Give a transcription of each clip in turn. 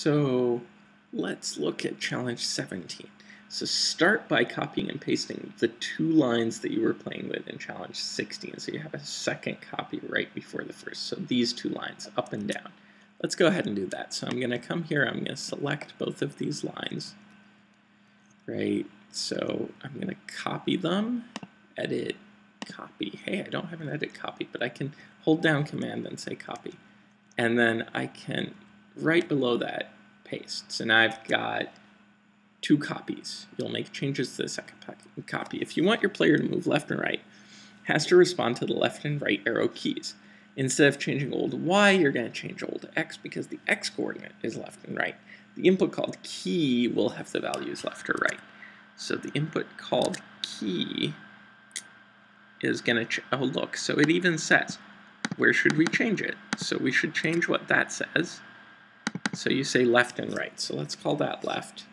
So let's look at challenge 17. So start by copying and pasting the two lines that you were playing with in challenge 16. So you have a second copy right before the first. So these two lines, up and down. Let's go ahead and do that. So I'm going to come here, I'm going to select both of these lines, right? So I'm going to copy them, edit, copy. Hey, I don't have an edit copy, but I can hold down Command and say copy. And then I can, right below that, paste. So now I've got two copies. You'll make changes to the second copy. If you want your player to move left and right, it has to respond to the left and right arrow keys. Instead of changing old Y, you're going to change old X because the X coordinate is left and right. The input called key will have the values left or right. So the input called key is going to, oh look, so it even says, where should we change it? So we should change what that says. So you say left and right. So let's call that left.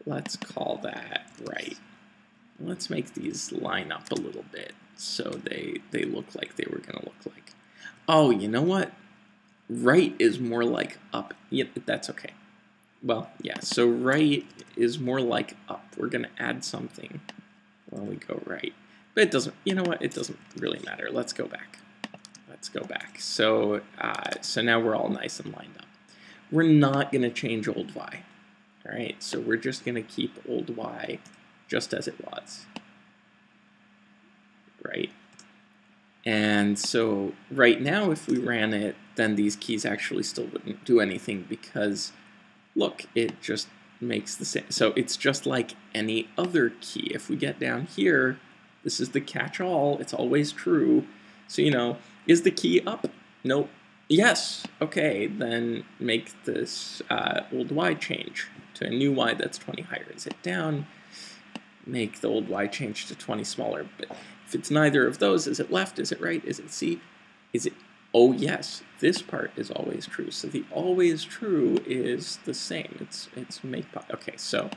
Let's call that right. Let's make these line up a little bit so they look like they were going to look like. Oh, you know what? Right is more like up. Yep, that's okay. Well, yeah, so right is more like up. We're going to add something when we go right. But it doesn't, you know what? It doesn't really matter. Let's go back. Let's go back. So, so now we're all nice and lined up. We're not going to change old Y. All right, so we're just going to keep old Y just as it was, right? And so right now, if we ran it, then these keys actually still wouldn't do anything because, look, it just makes the same. So it's just like any other key. If we get down here, this is the catch-all. It's always true. So, you know, is the key up? Nope. Yes. Okay, then make this old Y change to a new Y that's 20 higher. Is it down? Make the old Y change to 20 smaller. But if it's neither of those, is it left? Is it right? Is it C? Is it? Oh, yes. This part is always true. So the always true is the same. It's make. Okay, so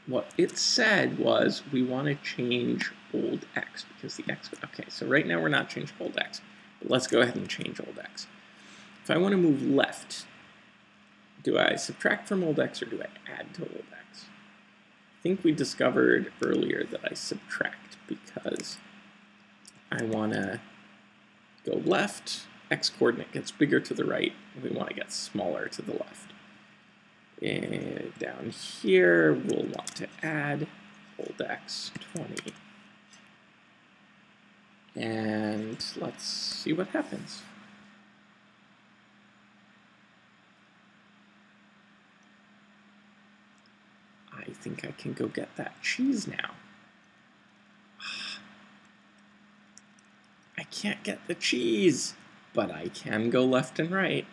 what it said was we want to change old X because the X. Okay, so right now we're not changing old X. But let's go ahead and change old X. If I want to move left, do I subtract from old X or do I add to old X? I think we discovered earlier that I subtract because I want to go left, X coordinate gets bigger to the right, and we want to get smaller to the left. And down here, we'll want to add old X 20. And let's see what happens. I think I can go get that cheese now. I can't get the cheese, but I can go left and right.